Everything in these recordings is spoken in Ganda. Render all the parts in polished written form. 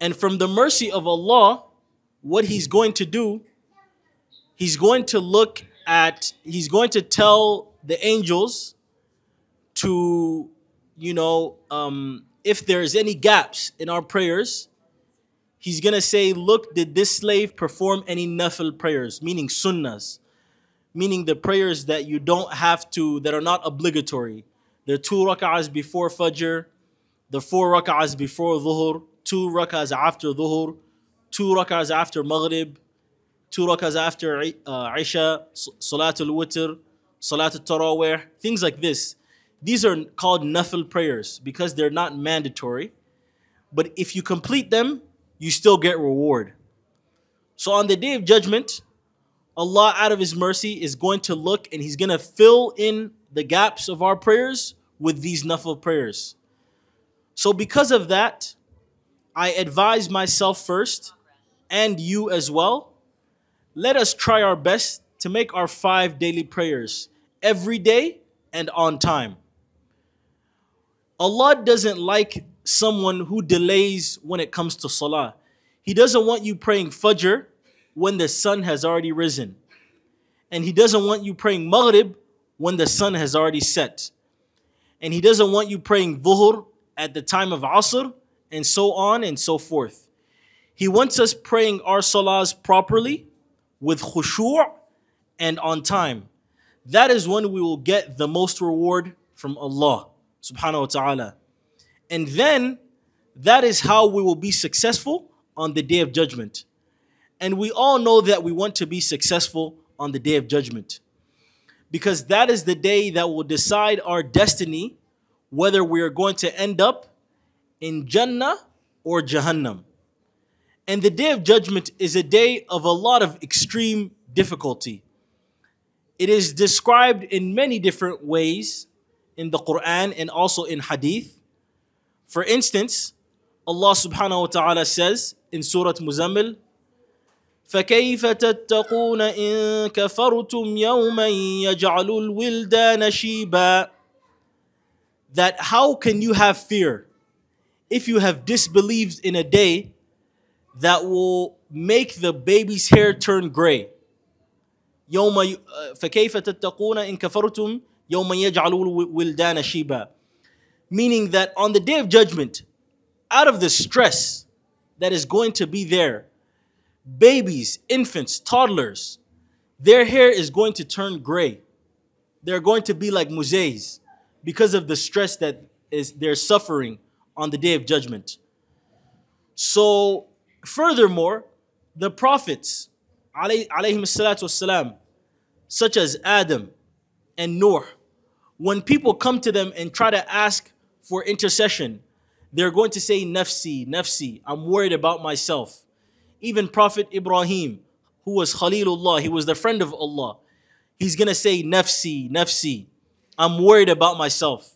And from the mercy of Allah, what He's going to do, He's going to He's going to tell the angels to, if there's any gaps in our prayers, He's going to say, look, did this slave perform any nafil prayers, meaning sunnahs, meaning the prayers that you don't have to, that are not obligatory. The 2 rak'ahs before Fajr, the 4 rak'ahs before Dhuhr, 2 rak'ahs after Dhuhr, 2 rak'ahs after Maghrib, 2 rak'ahs after Isha, Salatul Witr, Salatul Tarawih, things like this. These are called nafil prayers because they're not mandatory. But if you complete them, you still get reward. So on the Day of Judgment, Allah, out of His mercy, is going to look and He's going to fill in the gaps of our prayers with these nafil prayers. So because of that, I advise myself first and you as well. Let us try our best to make our 5 daily prayers every day and on time. Allah doesn't like someone who delays when it comes to salah. He doesn't want you praying Fajr when the sun has already risen. And He doesn't want you praying Maghrib when the sun has already set. And He doesn't want you praying Dhuhr at the time of Asr, and so on and so forth. He wants us praying our salahs properly, with khushu' and on time. That is when we will get the most reward from Allah subhanahu wa ta'ala. And then that is how we will be successful on the Day of Judgment. And we all know that we want to be successful on the Day of Judgment, because that is the day that will decide our destiny, whether we are going to end up in Jannah or Jahannam. And the Day of Judgment is a day of a lot of extreme difficulty. It is described in many different ways in the Quran and also in Hadith. For instance, Allah subhanahu wa ta'ala says in Surah Muzammil, فَكَيْفَ تَتَّقُونَ إِن كَفَرْتُمْ يَوْمًا يَجْعَلُ الْوِلْدَانَ شِيبًا. That how can you have fear if you have disbelieved in a day that will make the baby's hair turn gray? فَكَيْفَ تَتَّقُونَ إِن كَفَرْتُمْ يَوْمًا يَجْعَلُ الْوِلْدَانَ شِيبًا. Meaning that on the Day of Judgment, out of the stress that is going to be there, babies, infants, toddlers, their hair is going to turn gray. They're going to be like muzays because of the stress that they're suffering on the Day of Judgment. So, furthermore, the prophets, alayhim salatu wassalam, such as Adam and Noah, when people come to them and try to ask for intercession, they're going to say, nafsi, nafsi, I'm worried about myself. Even Prophet Ibrahim, who was Khalilullah, he was the friend of Allah, he's going to say, nafsi, nafsi, I'm worried about myself.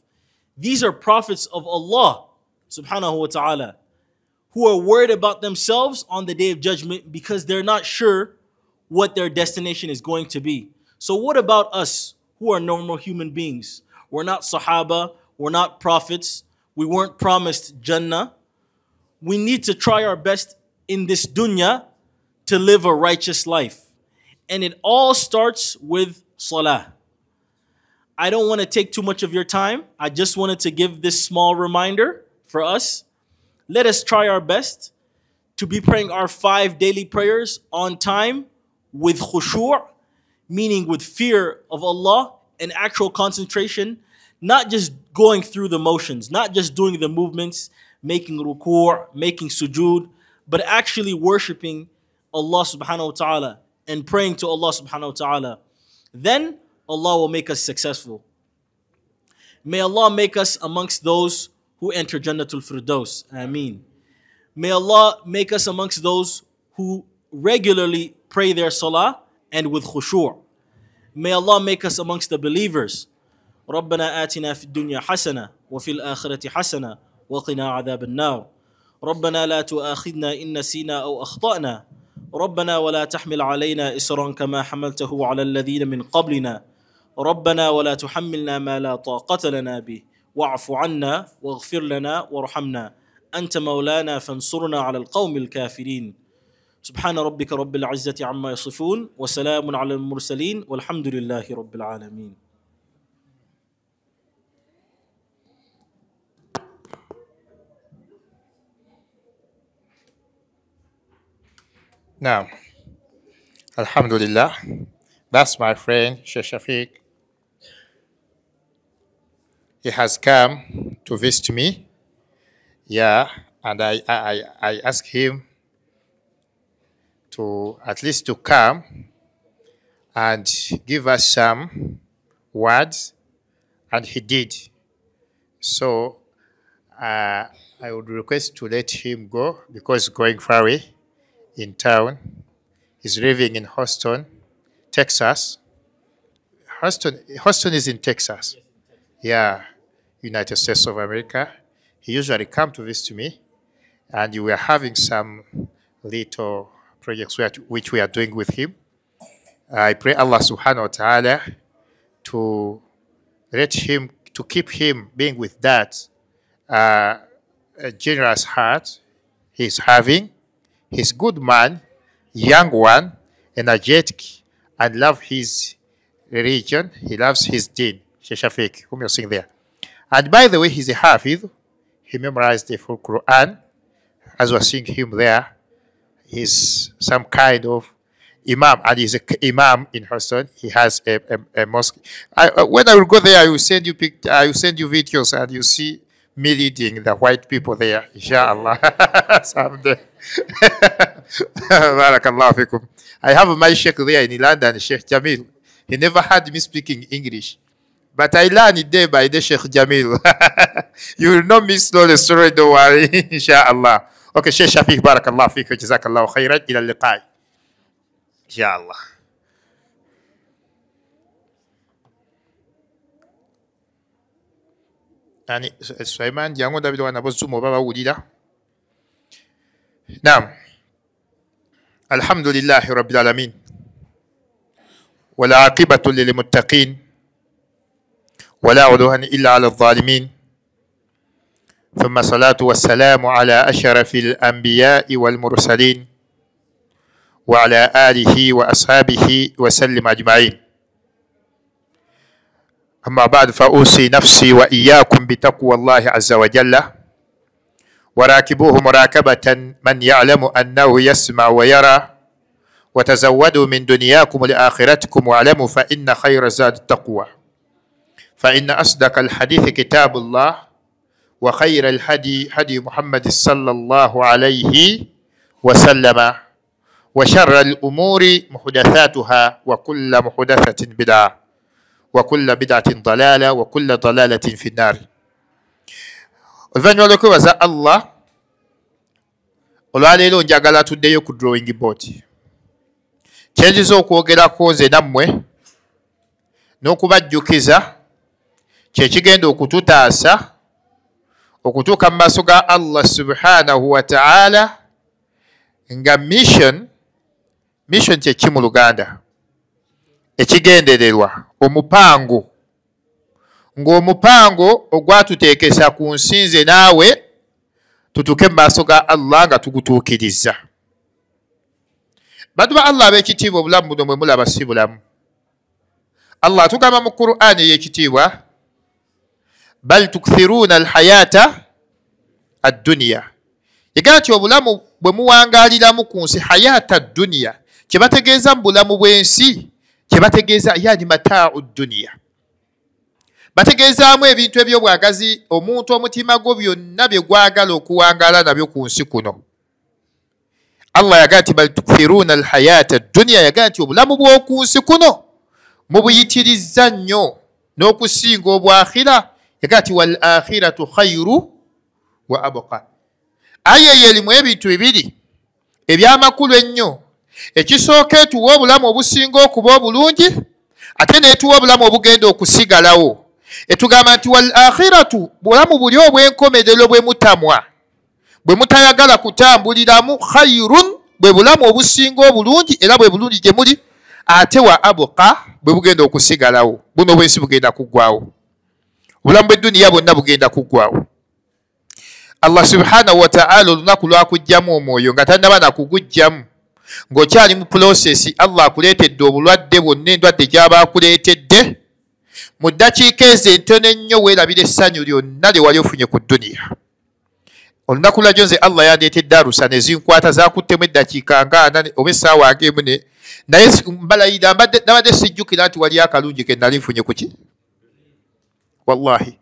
These are prophets of Allah, subhanahu wa ta'ala, who are worried about themselves on the Day of Judgment because they're not sure what their destination is going to be. So what about us who are normal human beings? We're not Sahaba, we're not prophets, we weren't promised Jannah. We need to try our best in this dunya to live a righteous life. And it all starts with salah. I don't want to take too much of your time. I just wanted to give this small reminder for us. Let us try our best to be praying our 5 daily prayers on time with khushu', meaning with fear of Allah and actual concentration, not just going through the motions, not just doing the movements, making ruku', making sujood, but actually worshiping Allah subhanahu wa ta'ala and praying to Allah subhanahu wa ta'ala. Then Allah will make us successful. May Allah make us amongst those who enter Jannatul Firdaus. Ameen. May Allah make us amongst those who regularly pray their salah and with khushu'. May Allah make us amongst the believers. ربنا آتنا في الدنيا حسنة وفي الآخرة حسنة وقنا عذاب النار. ربنا لا تؤاخذنا إن نسينا أو أخطأنا. ربنا ولا تحمل علينا إصرا كما حملته على الذين من قبلنا. ربنا ولا تحملنا ما لا طاقة لنا به واعف عنا واغفر لنا وارحمنا أنت مولانا فانصرنا على القوم الكافرين. سبحان ربك رب العزة عما يصفون وسلام على المرسلين والحمد لله رب العالمين. Now, Alhamdulillah, that's my friend Sheikh Shafiq. He has come to visit me. Yeah, and I asked him to at least to come and give us some words, and he did. So I would request to let him go because he's going far away in town. He's living in Houston, Texas. Houston is in Texas. Yeah, United States of America. He usually come to visit me, and we are having some little projects which we are doing with him. I pray Allah subhanahu wa ta'ala to let him, to keep him being with that a generous heart he's having. He's good man, young one, energetic, and love his religion. He loves his deen. Sheikh Shafiq, whom you're seeing there. And by the way, he's a Hafiz. He memorized the full Quran. As we're seeing him there, he's some kind of imam, and he's an imam in Houston. He has a mosque. When I will go there, I will send you videos, and you see me leading the white people there, inshallah. Someday. Barakallahu fikum. I have my sheikh there in London, Sheikh Jamil. He never heard me speaking English. But I learned day by day, Sheikh Jamil. You will not miss all the story, don't worry, inshallah. Okay, Sheikh Shafiq, barakallahu fikum, jazakallahu khairan, ila liqai. Inshallah. Yani Sulaiman jangu David wana bozumo baba wulira. Naam. Alhamdulillahi rabbil alamin. Wala aqibatu lil muttaqin. ولا عدوان إلا على الظالمين ثم الصلاة والسلام على أشرف الأنبياء والمرسلين وعلى آله وأصحابه وسلم أجمعين. أما بعد فأوصي نفسي وإياكم بتقوى الله عز وجل وراكبوه مراكبة من يعلم أنه يسمع ويرى وتزودوا من دنياكم لآخرتكم واعلموا فإن خير زاد التقوى فإن أصدق الحديث كتاب الله وخير الهدي هدي محمد صلى الله عليه وسلم وشر الأمور محدثاتها وكل محدثة بدعة وكل بدعة ضلالة وكل ضلالة في النار. Oluvannyuma lw'okwebaza Allah, olwaleero njagala tuddeyo ku drawing board. Kyenziza okwogerako nze nammwe n'okubajjukiza kyekigenda okututaasa okutuuka mu maaso ga Allah subhanahu wa ta'ala nga mission kyeki mu Luganda ekigendererwa omupango ng'omupango ogwatuteekesa ku nsi nze naawe tutuuke mu maaso ga Allah nga tugutuukiriza. Baddu ba Allah ab'ekitiibwa obulamu buno mwe mulaba si bulamu. Allah atugamba mu Qur'ani ey'ekitiibwa bal tukthiruna alhayata ad-dunya. Yegamba nti obulamu bwe muwangaaliramu ku nsi hayata ad-dunya kye bategeeza mu bulamu bw'ensi kye bategeeza yani mataa'u ad-dunya. Bategeezaamu ebintu eby'obwagazi omuntu omutima gwo byonna bye gwagala okuwangaala nabyo ku nsi kuno. Allah yagamba nti bal tukthiruna alhayata ad-dunya, yagamba nti obulamu bw'oku nsi kuno mubuyitirizza nnyo n'okusinga obwakhira. Yagamba nti wal akhiratu khayru wa abqa. Aya yerimu ebintu bibiri eby'amakulu ennyo. Ekisooka etuwa obulamu obusinga okuba obulungi, ate n'etuwa obulamu obugenda okusigalawo. Etugamba nti wal akhiratu, bulamu buli obw'enkomerero bwe mutamwa, bwe mutayagala kutambuliramu, khayrun, bwe bulamu obusinga obulungi era bwe bulungi gye muli, ate wa abqa, bwe bugenda okusigalawo. Buno bwensi bugenda kuggwawo. Obulamu bw'edduniya bwonna bugenda kuggwawo. Allah subhanahu wa ta'ala olunaku lwakugjamu omwoyo nga tannaba nakugujjamu ng'okyali mu process Allah akuleetedde obulwadde bwonna endwadde gy'aba akuleetedde mu ddakiika ezo entono ennyo weerabira essanyu lyonna lye wali ofunye ku dduniya. Olunaku lwajjo nze Allah yandeetedde arusa ne zinkwata zaakuttemu eddakiika nga 4 oba essaawa ng'emu ne naye mbalayira nabadde sijjukira nti waliyo akalungi ke nali nfunye ku ki. Wallahi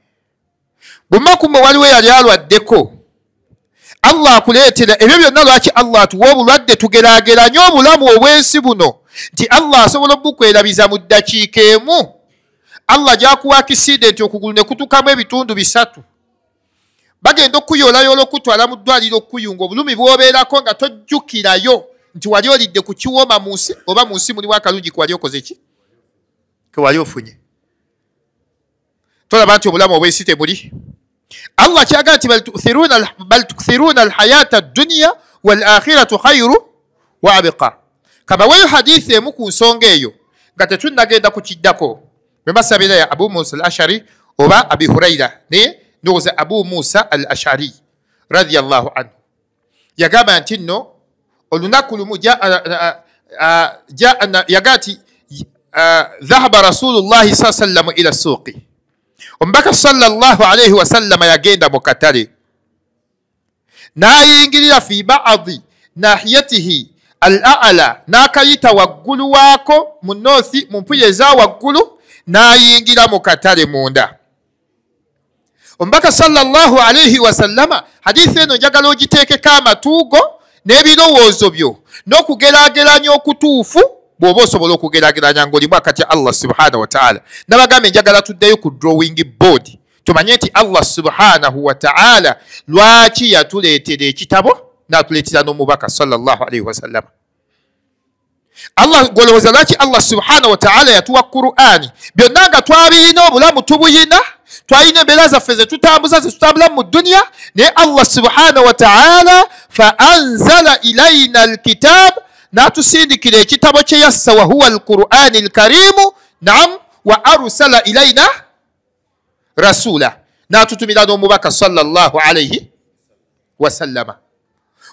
bumaku mwe waliwo yali alwaddeko Allah akuleetera ebyo byonna. Lwaki Allah atuwa obulwadde tugeraageranye obulamu obwensi buno nti Allah asobola obukwerabiza mu ddakiika emu. Allah gy'akuwa akisidenti okugulu ne kutukamu ebitundu 3 bagenda okuyoolayola okutwala mu ddwaliro okuyunga obulumi bw'obeerako nga tojjukirayo nti wali olidde ku kiwoma mu nsi oba mu nsi muliwo akalungi ke wali okoze ki ke wali ofunye. Tolaba nti obulamu obwensi temuli. Allah kyagala nti bal tukthiruna alhayata addunya wal akhiratu khayru wa abqa. Kabaweyo hadithi emu ku nsonga eyo nga tetunnagenda kukiddako. Bemasabira ya Abu Musa al-Ashari oba Abi Huraira ne ndoza Abu Musa al-Ashari radiyallahu anhu yagamba nti nno olunaku lumu yagati dhahaba Rasulullahi sallallahu ila suqi. Omubaka sallallahu alayhi wa sallam yagenda mu katale n'ayingirira fi ba'dhi nahiyatihi al-a'la n'akayita waggulu waako mu north mu mpuye za waggulu n'ayingira mu katale munda. Omubaka sallallahu alayhi wa sallama hadithi eno njagala ogiteekeko amatuugo n'ebirowoozo byo n'okugeraageranya okutuufu bw'oba osobola okugeraageranya ng'olimu akati Allah subhanahu wa ta'ala. Nabagambe njagala tuddeyo ku drawing board tumanye nti Allah subhanahu wa ta'ala lwaki yatuleetera ekitabo n'atuleetera n'omubaka sallallahu alayhi wa sallama. Allah golowooza lwaki Allah subhanahu wa ta'ala yatuwa Qur'ani byonna nga twabirina obulamu tubuyina twalina embeera zaffe zetutambula mu dduniya naye Allah subhanahu wa ta'ala fa anzala ilayna alkitab n'atusindikira ekitabo kye yassa wa huwa alqur'ani alkarimu naam wa arsala ilayna rasula n'atutumira n'omubaka sallallahu alayhi wa sallama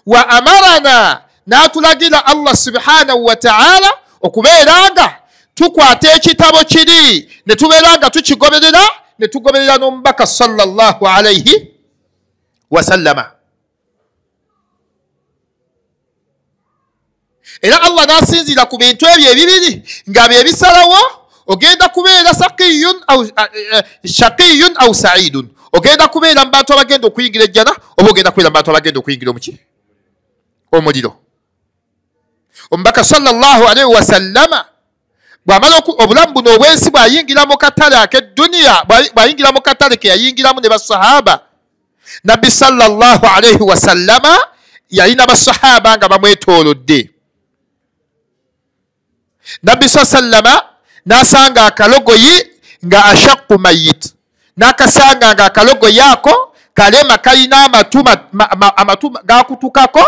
wa amarana n'atulagira Allah subhanahu wa ta'ala okubeera nga tukwata ekitabo kiri ne tubeera nga tukigoberera ne tugoberera n'omubaka sallallahu alayhi wa sallama. Era Allah n'asinzira ku bintu ebyo ebibiri nga bye bisalawo ogenda kubeera shaqiyun aw sa'idun. Ogenda kubeera mu bantu abagenda okuyingira ejjana oba ogenda kubeera mu bantu abagenda okuyingira omuliro. Omubaka sallallahu alayhi wa sallama bw'amala obulamu buno obwensi bw'ayingira mu katale ak'edduniya bw'ayingira mu katale ke yayingiramu ne basahaba. Nabbi sallallahu alayhi wa sallama yalina basahaba nga bamwetoolodde. Nabbi sallama n'asanga akalogoyi nga ashaqu mayit n'akasanga nga akalogoyi ako kalema kalina amatu gakutukako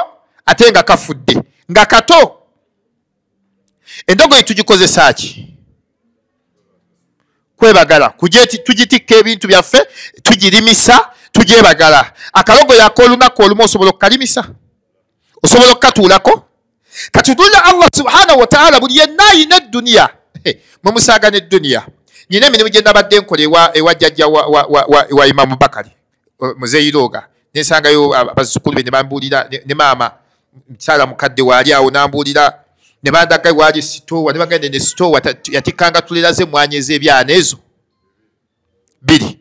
ate nga kafudde nga kato. Endogoyi tugikozesa ki? Kwebagala tugitikka ebintu byaffe tugirimisa tugyebagala. Akalogoyi ak'olunaku olumu osobola okukalimisa osobola okukatuulako. Katudulira Allah subhanahu wa ta'ala buli yenna ayina edduniya mwe musaagana edduniya. Nyina emirimu gye nabadde nkola ewa jjajja wa Imamu Bakari Muzeiroga nensangayo abazzukulu be ne bambuulira ne maama mukyala mukadde waali awo n'ambuulira ne bandaga waali sitoowa ne bagende ne sitoowa yatikkanga tuleraze mwanya ez'ebyana ezo 2.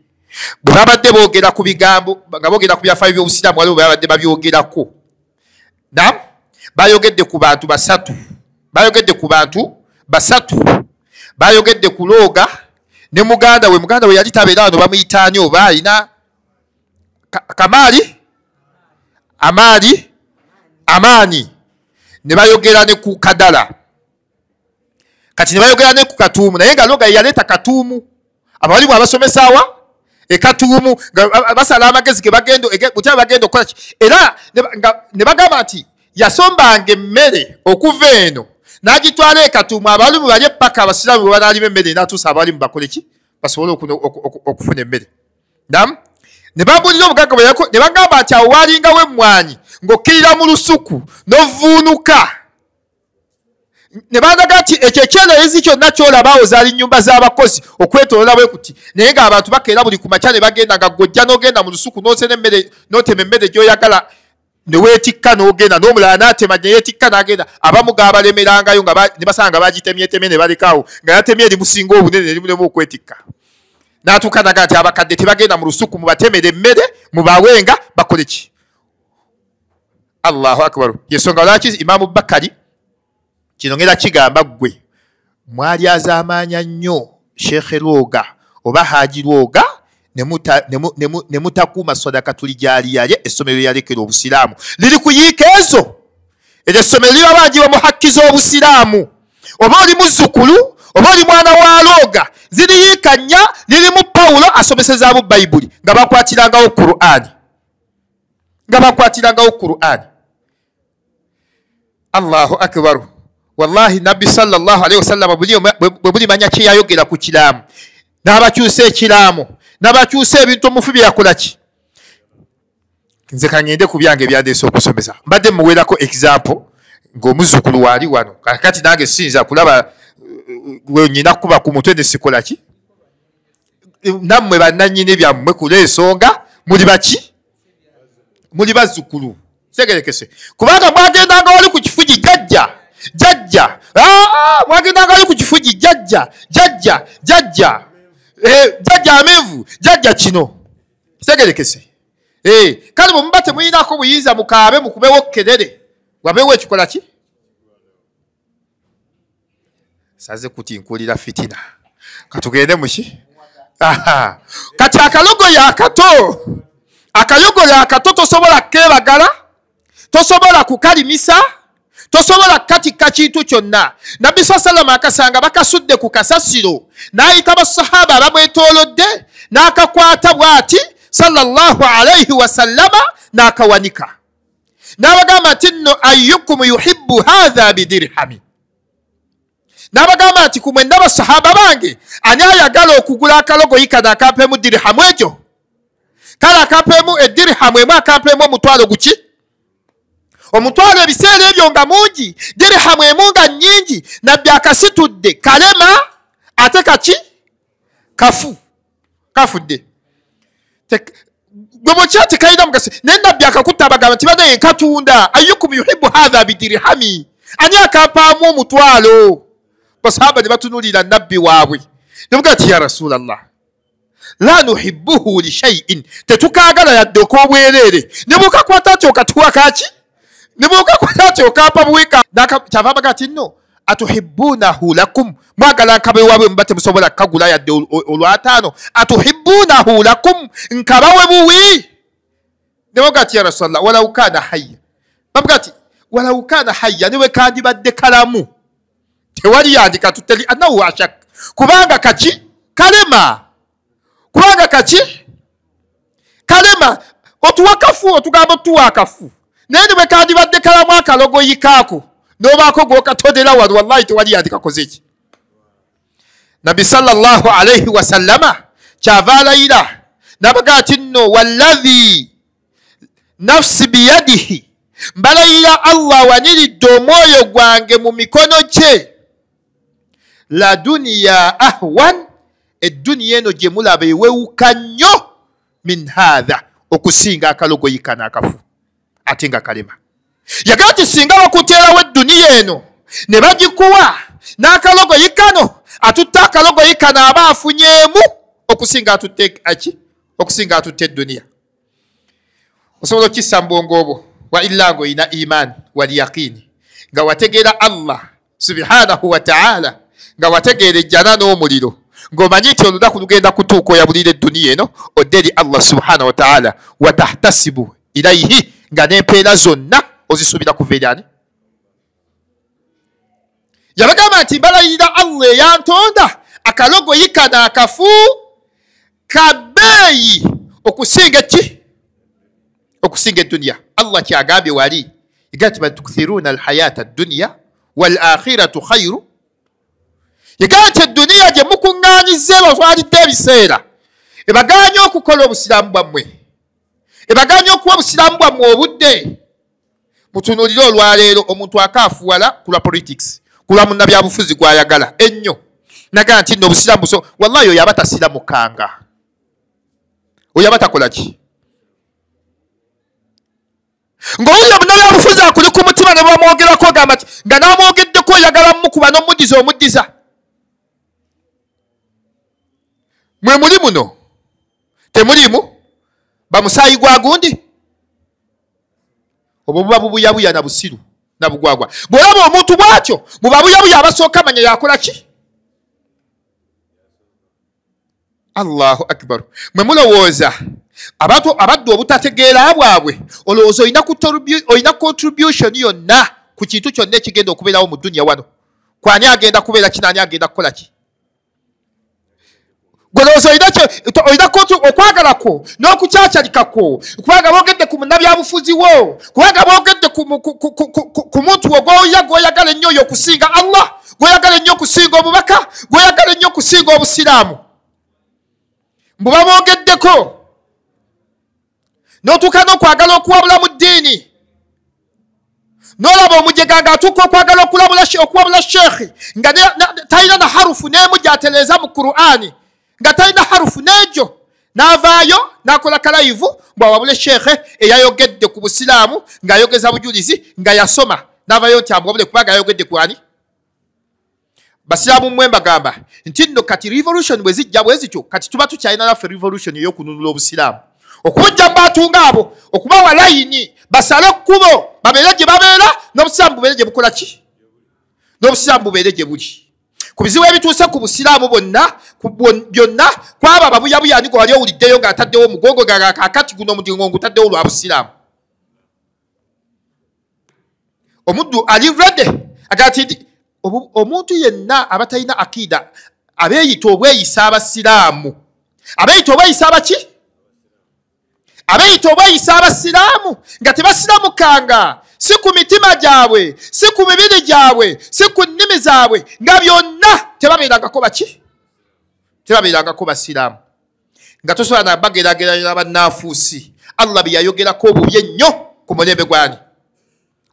Bwe babadde boogera ku bigambo nga boogera ku byafaayo by'obusiraamu waliwo babadde babyogerako. Naam bayogedde ku bantu basatu bayogedde ku looga ne muganda we yali tabeera wano bamuyitaani oba alina Kamaali Amaani ne bayogera ne ku Kadala kati ne bayogera ne ku Katuumu naye nga looga yaleeta Katuumu abawalimu abasomesaawa ekatuumu basala amagezi ge bagendo okukola era ne bagamba nti yasombanga emmere okuva eno n'agitwala ekatuumu abalimu balye paka abasiraamu bwe banaalima emmere n'atuusa abalimu bakole ki basobole okufuna emmere. Naam ne bambulira obugagga bwe ne bagamba nti awo waalingawo emmwanyi ng'okkirira mu lusuku n'ovvuunuka ne bandaga nti ekyo ekyererezi kyonna kyolabaawo zaali nnyumba z'abakozi okwetolola bwe kuti naye ng'abantu bakeera buli ku makya ne bagenda nga gojja n'ogenda mu lusuku n'osena emmere n'otema emmere gy'oyagala ne weetikka n'ogenda n'omulala n'atema ne yeetikka n'agenda abamu gaabalemerangayo ne basanga nga bagitemyetemye ne balekaawo nga yatemye erimusinga obunene erimulemu okwetikka n'atuuka naga nti abakadde tebagenda mu lusuku mubatemere emmere mubawenga bakole ki. Allahu akbar. Yensonga lwaki Imaamu Bakari kino ngera kigamba ggwe mwali azaamaanya nnyo Sheikh Lwoga oba Haji Lwoga ne mutakuuma sadakatul jaariya lye essomero lyalekera obusiraamu liri kuyiika ezo eryo essomero liba banjiba mu hakki z'obusiraamu oba oli muzzukulu oba oli mwana wa Lwoga ziriyiika nnya lirimu Pawulo asomesezaamu Bayibuli nga bakwatirangawo Qur'ani. Allahu akbar. Wallahi Nabbi sallallahu alayhi wasallam bwe buli manya kye yayogera ku kiraamu n'abakyusa ekiraamu n'abakyusa ebintu omufu bye yakola ki. Nze kangende ku byange byandeese okusomesa mbadde muweerako example ng'omuzzukulu waali wano kakati nange siyinza kulaba wenyina kuba ku mutwe ne sikola ki. Nammwe bannannyini byammwe kula ensonga muli baki muli bazzukulu segerekese kubanga mwagendanga wali ku kifugi jjajja mwagendanga wali ku kifugi jjajja amenvu jjajja kino segerekese kale bwe muba temuyinako buyinza mukaabe mukubewo kelere wabeewo ekikola ki. Saze kuti nkulira fitina katugende muki kati akayogoya akato tosobola kebagala tosobola kukalimisa tosobola katika kintu kyonna. Nabbi sallallahu akasanga bakasudde ku kasasiro n'ayita basahaba bamwetoolodde n'akakwata bw'ati sallallahu alayhi wasallama n'akawanika n'abagamba nti nno ayyukum yuhibbu hadha bidirhami n'abagamba nti ku mwenna basahaba bange ani ayagala okugula akalogoyi kano akampeemu dirhamu egyo kale akampeemu edirhamu emu akampeemu omutwalo guki omutwalo ebiseera ebyo nga mungi dirhamu emu nga nnyingi Nabbi akasitudde kalema ate kaki kafudde gwe bwokira tekalina mugasi naye Nabbi akakutta abagamba nti banaye nkatunda ayyukum yuhibbu hadha bidirhami ani akampaamu omutwalo. Basahaba ne batunulira Nabbi waabwe ne mugaa ti ya Rasulallah la nuhibbuhu li shay'in tetukaagala yadde ok'obwereere ne bukakwata ati okatuwa kaki ne bukakwata ati okampa buwika kyava abaga ati nno atuhibbunahu lakum mwagala nkabawe waabwe muba temusobola kagula yadde olwataano atuhibbunahu lakum nkabawe buwi ne mugaa ati ya Rasulallah walau kana hayya bamugaa ati walau kana hayya ne bwe kandibadde kalamu tewali yandika tutali annahu ashak kubanga kaki kalema otuwakafu otugamba otuwakafu naye ne bwe kandibadde kalamu akalogoyi kaako n'obaako gw'okatodera wano wallahi tewali yandikakoze eki. Nabbi sallallahu alayhi wasallama kyava alayira n'abagaa ati nno walladhi nafsi biyadihi mbalayira Allah waniridde omwoyo gwange mu mikono gye la duniya ahwan edduniya eno gye mulaba ewewuka nnyo min hadha okusinga akalogoyi kano akafu ate nga kalema. Yagala ti singa bakuteerawo edduniya eno ne bagikuwa n'akalogoyi kano atutta akalogoyi kano aba afunyeemu okusinga atutte edduniya. Osobola okissa mbongo obwo wa illa ng'olina imaani wal yaqiini nga wategeera Allah subhanahu wa ta'ala nga wategeera ejjana n'omuliro ng'omanyi nti olunaku lugenda kutuuka oyabulira edduniya eno odde eri Allah subhanahu wa ta'ala wa tahtasibu ilayhi nga n'empeera zonna ozisuubira kuva eri ani. Yabagamba nti mbalayirira Allah eyantonda akalogoyi kano akafu kabeeyi okusinga ki okusinga edduniya. Allah kyagambye wali yagati bal tukthiruna alhayata addunya wal akhiratu khayru yagati edduniya gye mukuŋŋaanyize batwalidde ebiseera ebaganya okukola obusiraamu bwammwe ebaganya okuwa busiramu bwammwe obudde mutunulire olwaleero omuntu akaafuwala ku lwa politics ku lwa munnabyabufuzi gw'ayagala ennyo nagaa nti nno obusiramu buso wallahi oyo aba tasiramukanga oyo aba takola ki ng'owulira munnabyabufuzi akuli ku mutima ne bamwogerako ogamba ti nga n'amwogeddeko oyagala mukuba n'omuddiza omuddiza mwe muli muno temulimu bamusaayi gwa gundi obwo buba bubuyabuya na busiru na bugwagwa bw'olaba omuntu bw'atyo mu babuyabuya abasooka manya yakola ki Allahu akbar mwe mulowooza abantu abadde obutategeera bwabwe olowooza olina contribution yonna ku kintu kyonna ekigenda okubeerawo mu dunya wano kwani agenda kubeera kinani agenda kukola ki gwelowooza olina okwagalako n'okucaacalikako kubanga boogedde ku munnabyabufuzi wo kubanga boogedde ku muntu wo gw'oyagala ennyo oyo okusinga Allah gw'oyagala ennyo okusinga obubaka gw'oyagala ennyo okusinga obusiraamu mbuba boogeddeko n'otuuka n'okwagala okuwabula mu ddiini n'olaba omujega ng'atuuka okwagala okuwabula sheekhi nga talina na harufu n'emu gy'atereeza mu Qur'ani nga talina harufu n'egyo n'avaayo n'akola kalayivu bw'awabule sheekhe eyayogedde ku busiraamu ng'ayogeza bujulizi nga yasoma n'avaayo nti amwabule kubanga yayogedde ku ani basiraamu mmwe mbagamba nti nno kati revolution bwe zijja bwe zityo kati tuba tukyalina naffe revolution ey'okununula obusiraamu okujja mu bantu ng'abo okubawa layini basale ekkubo babeere gye babeera n'obusiraamu bubeere gye bukola ki n'obusiraamu bubeere gye buli ku bizibu ebituuse ku busiraamu byonna kwaba babuyabuya ani gwe wali owuliddeyo ng'ataddewo omugongo kakati guno omudingo ngutaddewo lwa busiraamu omuddu ali rede agati omuntu yenna abatalina akida abeeyita obweyisa abasiraamu abeeyita obweyisa abaki abeeyita obweyisa abasiraamu nga tebasiramukanga si ku mitima gyabwe si ku mibiri gyabwe si ku nnimi zaabwe nga byonna tebabeerangako baki tebabeerangako basiraamu nga tosobola nabageraageranya n'abannaafuusi Allah bye yayogerako obubi ennyo ku mulembe gwani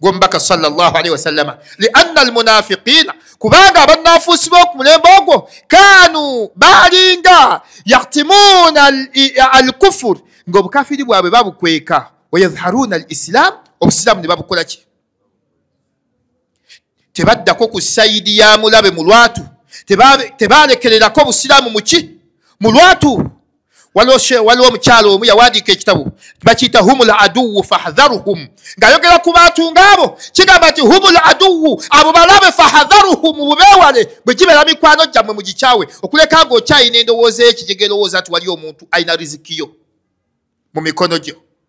gw'omubaka sallallahu alaihi wasallama lianna almunafiqina kubanga abannaafuusi b'oku mulembe ogwo kaanu baalinga yaktimuuna alkufur ng'obukafiri bwabwe babukweka wayadharuuna alisiramu obusiraamu ne babukola ki tebaddako ku sayidi ya mulabe mu lwatu tebaalekererako obusiraamu muki mu lwatu waliwo omukyalo omu yawandiika ekitabo bakiyita humul aduwu fahdharuhum ng'ayogera ku bantu ng'abo kigamba nti humul aduwu abo balabe fahdharuhum mubeewale bwe gibeera mikwano gyammwe mugikyawe okuleka ng'okyayina endowooza ekigega erowooza nti waliyo omuntu alina rizikiyo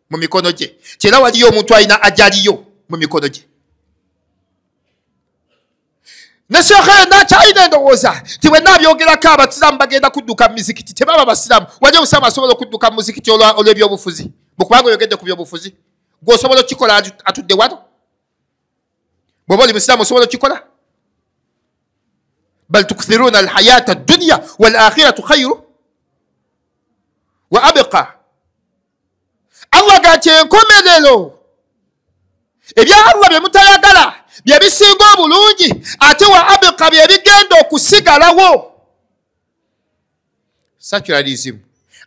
mu mikono gye kyera waliyo omuntu alina ajaliyo mu mikono gye ne sheekhe nakyalina endowooza ti bwe naabyogerako abasiraamu bagenda kudduka mu mizikiti tebaba basiraamu wali obusiraamu asobola okudduka mu muzikiti olw'ebyobufuzi bwekubanga oyogedde ku byobufuzi gweosobola okukikola atudde wano bw'oba oli musiraamu osobola okukikola bal tukthiruna alhayata addunya walakhiratu khayru wa abqa Allah gati enkomerero ebya Allah bye mutayagala bye bisinga obulungi ate wa abqa bye bigenda okusigalawo secularism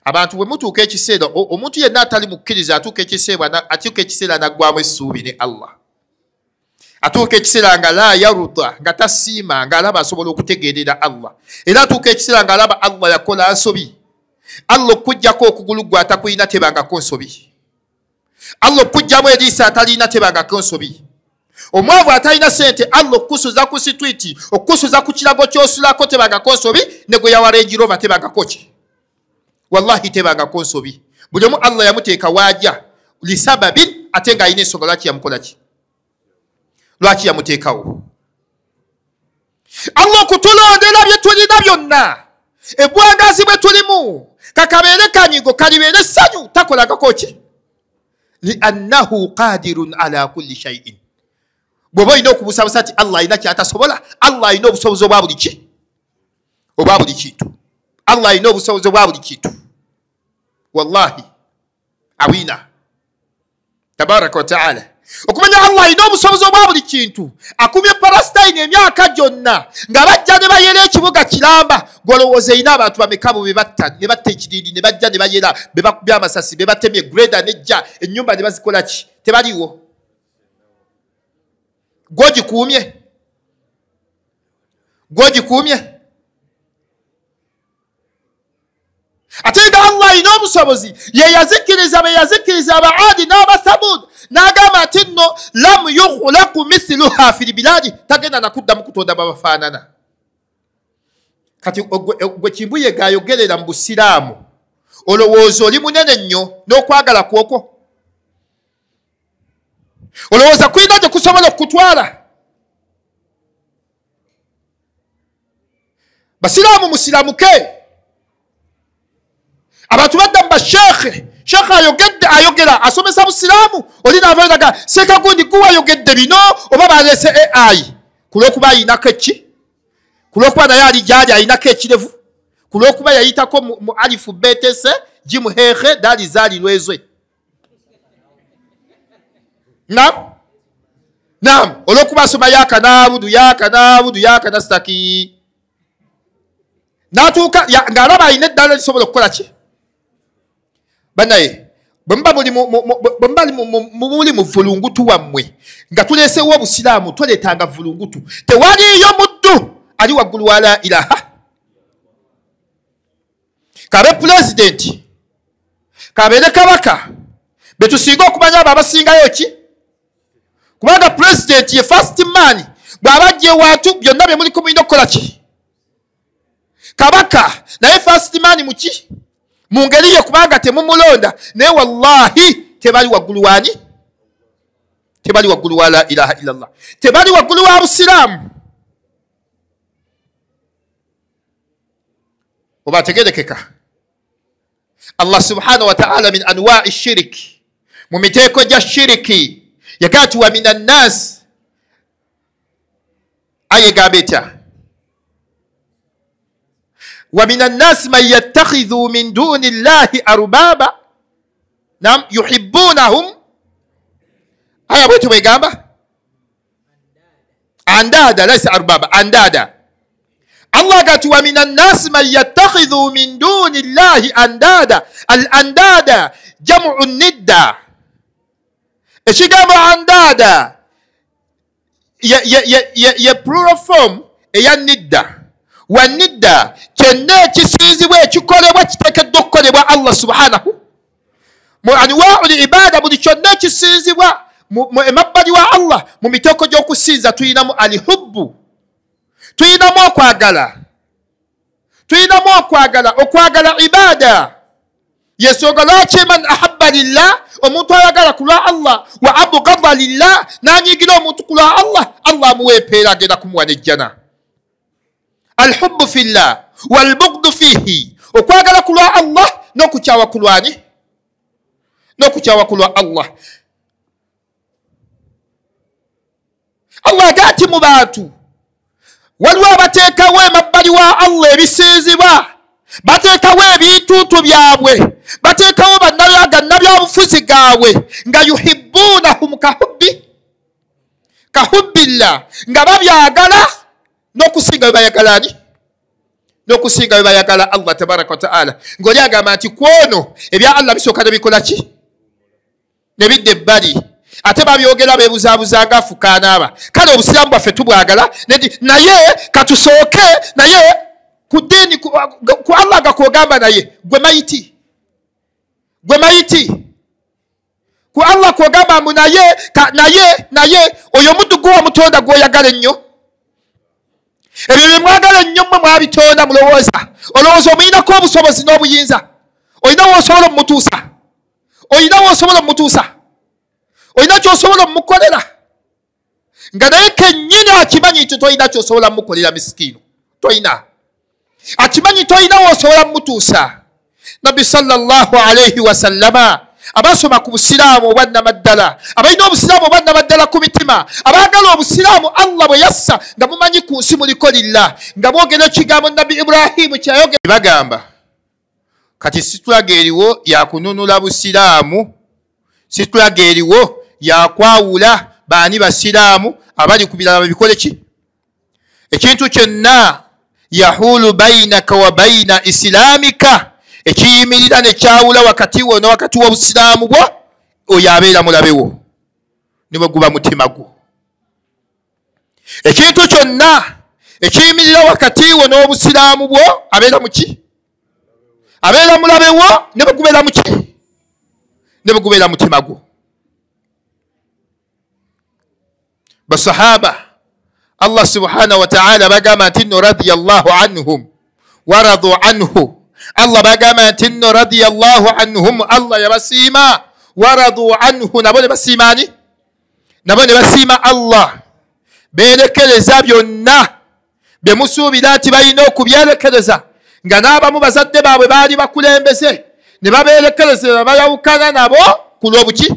abantu bwe mutuuka ekiseera omuntu yenna atali mukkiriza atuuka ekiseera naggwamu essuubi ne Allah atuuka ekiseera nga la yaruda nga tasiima ng'alaba asobola okutegeerera Allah era atuuka ekiseera ng'alaba Allah yakola nsobi Allah okujjako okugulu gwe atakuyina tebangako nsobi Allah okujjamu eriisa atalina tebangako nsobi omwavu atalina sente Allah okukusuza ku sitwiti okukusuza ku kirago kyosulako tebangako nsobi ne gwe yawala ejirova tebangako ki wallahi tebangako nsobi buli omu Allah yamuteeka waajja lisababin ate ng'alina ensonga lwaki yamukola ki lwaki yamuteekawo Allah okutulondera bye tulina byonna ebwagazi bwe tulimu kakabeere kanyigo kalibeere essanyu takolagako ki liannahu qadirun ala kulli shay'in bw'oba olina okubusabusa ti Allah alina kyatasobola Allah alina obusobozi obwa buli ki obwa buli kintu Allah alina obusobozi obwa buli kintu wallahi awina tabaraka wa ta'ala. Okumanya Allah alina obusobozi obwa buli kintu. Akumye Palestine emyaka gyonna nga bajja ne bayera ekibuga kiramba. Golowooza ina abantu bameka bo bebatta ne batta ekidindi ne bajja ne bayera be bakubya amasasi be batemye greda nejja ennyumba ne bazikola ki tebaliwo. Gwogikuumye ate nga Allah alina obusobozi ye yazikiriza be yazikiriza Abaadi n'Abathamud n'agamba ati nno lam yukhlaqu mithluha fil biladi tagenda nakuddamu kutonda babafaanana. Kati gwe Kimbuye gayogerera mu Busiraamu olowooza oli munene nnyo n'okwagala kwokwo? Olowooza kulina gye kusobola okutwala? Basiraamu musiramuke. Abantu badda mu bashekhe ayogera asomesa Busiraamu oli n'avayonaga Sekagundi guwa ayogedde bino oba baleese AI kulwokuba ayinako eki kulwokuba naye ali gyali ayinako ekirevu kulwokuba yayitako mu alifu betese jimu hehe dali zali lwezwe. Naam olwokuba asoma yaka nastaki natuuka ng'alaba ayina eddala lisobola okukola ki? Banaye bwe muli mu vulungutu wammwe nga tuleesewo Obusiraamu toleetanga vulungutu. Tewaliyo muddu ali waggulu wa la ilaha. Kabe pulezidenti kabeere kabaka betusinga okumanya abo abasingayo ki? Kubanga pulezidenti ye first man bw'abajja ewantu byonna bye muliko mulina okukola ki? Kabaka naye first man muki? Mu ngeri ye kubanga temumulonda naye wallahi tebali waggulu wani? Tebali waggulu wa la ilaha illallah. Tebali waggulu wa Busiraamu. Oba tegerekeka Allah subhanahu wa ta'ala min anwa'i shiriki mu miteeko gya shiriki yakati wa minan nas ayegamba etya wa minan nas man yattakhidhu min duni llahi arbaba nam yuhibbunahum aya bwetu bwegamba andada laysa arbaba andada. Allah gati wa minan nas man yattakhidhu min duni llahi andada. Al andada jam'u nidda. Ekigambo andada ye plural form eya nidda. Wa nidda kyonna ekisinzibwa ekikolebwa kiteekeddwa okukolebwa Allah subhanahu mu anwa'ul ibada. Buli kyonna ekisinzibwa mu emabbali wa Allah mu miteeko gy'okusinza tuyinamu alihubbu, tuyinamu okwagala ibada. Yensonga lwaki man ahabba lillah omuntu ayagala ku lwa Allah wa abghadha lillah n'anyigira omuntu ku lwa Allah Allah amuwa empeera agenda kumuwa nejjana. Alhubbu fillah walbughdu fihi, okwagala ku lwa Allah n'okukyawa ku lwani? N'okukyawa ku lwa Allah. Allah agati mu bantu waliwo abateekawo emabbali wa Allah ebisinzibwa, bateekawo ebintuntu byabwe, bateekawo bannabyabufuzi gaabwe nga yuhibbunahum kahubbillah, nga babyagala n'okusinga bebayagalani? N'okusinga bebayagala Allah tabaraka wa ta'ala. Ng'oli agamba nti kwono ebya Allah bisooka ne bikola ki? Ne bidda ebbali. Ate babyogera beebuzaabuzaanga afukaanaaba. Kale Obusiraamu bwaffe tubwagala naye katusooke naye ku ddiini ku Allah gakwogamba naye gwe mayiti ku Allah kwogamba mbu naye oyo muddu gwe wamutonda gw'oyagala ennyo. Ebyo bye mwagala ennyo mmwe mwabitonda mulowooza. Olowooza omuyinako obusobozi n'obuyinza. Olina w'osobola omutuusa. Olina ky'osobola omukolera. Nga naye kennyini akimanyi nti tolina ky'osobola mukolera miskiino. Tolina. Akimanyi tolina w'osobola mutuusa. Nabbi sallallahu alayhi wa sallama abasoma ku Busiraamu obwannamaddala, abalina Obusiraamu obwannamaddala ku mitima, abaagala Obusiraamu Allah bwe yassa nga mumanyi ku nsi muliko lillah, nga boogera ekigambo Nabbi Ibrahimu kyayogera bagamba kati situlaga eriwo yakununula Busiraamu situlaga eriwo yakwawula baani basiraamu abali ku birala babikole ki ekintu kyonna yahulu bainaka wa baina isilamika ekiyimirira nekyawula wakati wo ne wakati w'obusiraamu bwo oyo abeera mulabewo niwe guba mutima gwo ekintu kyonna ekiyimirira wakati wo n'obusiraamu bwo abeera muki abeera mulabewo ne bwegubeera muki ne bwegubeera mutima gwo basahaba Allah subhanahu wa ta'ala bagamba nti nno radiyallahu anhum waradu anhu Allah bagamba nti nno radiyallahu anhum Allah yabasiima waradu anhu nabo ne basiimaani nabo ne basiima Allah beerekereza byonna bye musuubira nti balina okubyerekereza nga n'abamu bazadde baabwe baali bakulembeze ne babeerekereza bayawukana nabo ku lw'obuki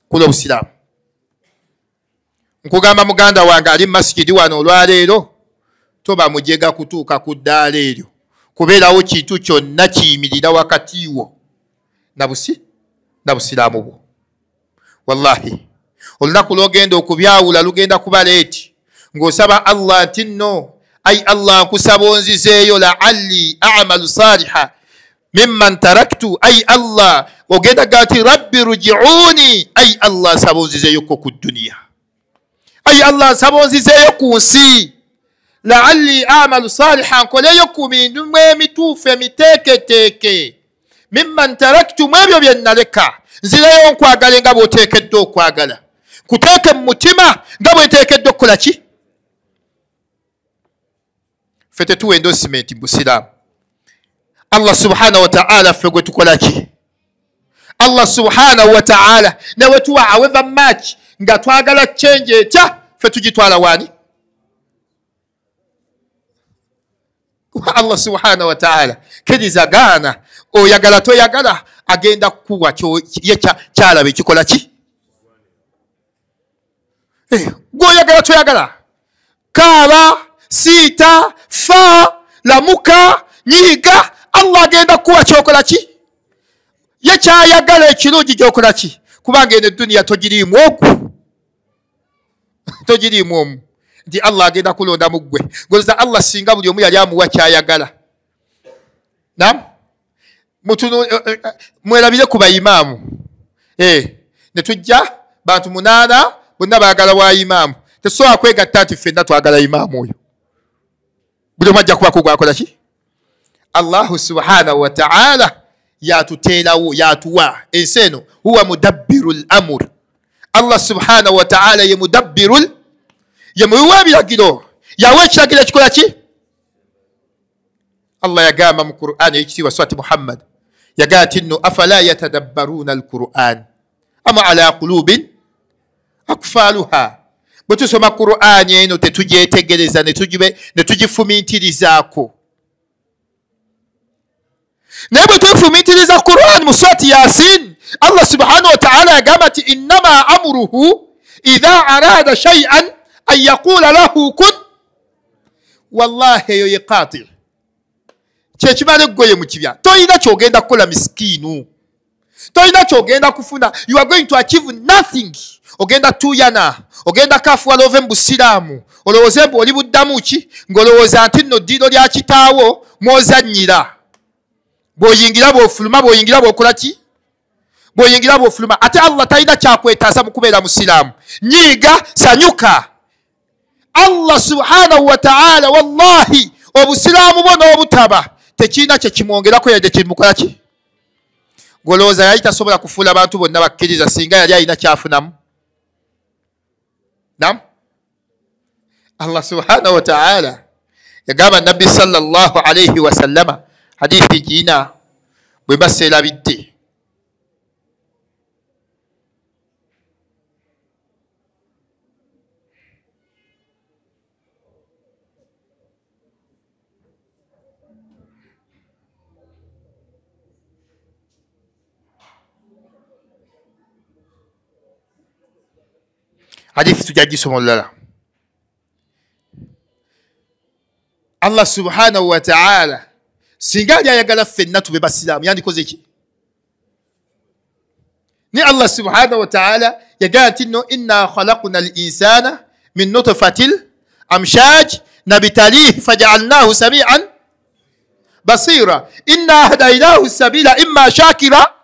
ku lw'obusiraamu nkugamba muganda wange ali masikidi wano olwaleero toba mujega kutuuka ku ddaala eryo kubeerawo kintu kyonna kiyimirira wakati wo na busiraamu bwo wallahi olunaku lw'ogenda okubyawula lugenda kuba leeti ng'osaba Allah nti nno ay Allah nkusaba onzizeeyo la'alli a'malu saliha mimman taraktu ay Allah ogenda gati rabbi ruji'uni ay Allah nsaba onzizeeyo ku dduniya ay Allah nsaba onzizeeyo ku nsi la'alli a'malu saliha nkoleyo ku bintu emituufu emiteeketeeke mimman taraktu mu ebyo bye naleka nzireyo nkwagale nga bw'oteekedde okwagala kuteeke mu mutima nga bwe nteekedde okukola ki ffe tetuwa endosimenti mu busiraamu Allah subhanahu wa ta'ala ffe gwe tukola ki Allah subhanahu wa ta'ala newe tuwa however much nga twagala change etya ffe tugitwala waani Allah subhanahu wa ta'ala kirizagaana oyagala toyagala agenda kuwa ye kyalabe kikola ki gwoyagala toyagala kaaba siita fa lamuka nyiiga Allah agenda kuwa kyokola ki ye kyayagala ekirungi gyokola ki kubanga eno edduniya togiriimu oku togiriimu omu nti Allah agenda kulonda mu ggwe ngoza Allah singa buli omu yali amuwa kyayagala nam mwerabire ku bayimaamu ne tujja bantu 8 bonna baagala wa imaamu tesobola kwegatta nti ffenna twagala imaamu oyo buli omu ajja kuba kugwakola ki Allahu subhanahu wa ta'ala yatuteerawo yatuwa ensi eno huwa mudabbiru l-amur Allah subhanahu wa ta'ala ye mudabbiru ye muwa ebiragiro yawe ekiragiro ekikola ki Allah yagamba mu Qur'an ekitiibwa surati Muhammad yagamba nti nno afala yatadabbaruuna al-Qur'an ama ala qulubin akfaluha bwe tusoma Qur'an eno tetugyetegereza ne tugifumiitirizaako naye bwe twefumiitiriza Qur'an mu surati Yasin Allah subhanahu wa ta'ala yagamba nti innama amruhu idha arada shay'an an yaqula lahu kun wallahi eyo ye qatir kyekimala eggoye mu kibya toyina kyogenda kukola miskiinu toyina kyogenda kufuna you are going to achieve nothing ogenda tuyana ogenda kafuwala ove mu busiraamu olowooze mbu oli buddamu ki ng'olowooza nti nno ddiiro lya kitaawo mwozannyira bw'oyingira bw'ofuluma bw'oyingira bw'okola ki bw'oyingira bw'ofuluma ate Allah talina kyakwetaasa mu kubeera musiraamu nyiiga sanyuka Allah subhanahu wa ta'ala wallahi obusiraamu bwo n'obutaba tekirina kye kimwongerako yadde kimukola ki ng'olowooza yali tasobola kufuula abantu bonna bakkiriza singa yali alina kyafunamu nam Allah subhanahu wa ta'ala yagamba nabbi sallallahu alayhi wa sallama hadithi jiina bwe baseerabidde hadithi tujja gisoma olulala Allah subhanahu wa ta'ala singa ali ayagala ffenna tube basiraamu yandikoze ki ni Allah subhanahu wa ta'ala yagamba nti no inna khalaqna al-insana min nutfatil amshaj nabtalihi faj'alnahu sami'an basira inna hadaynahu sabila imma shakira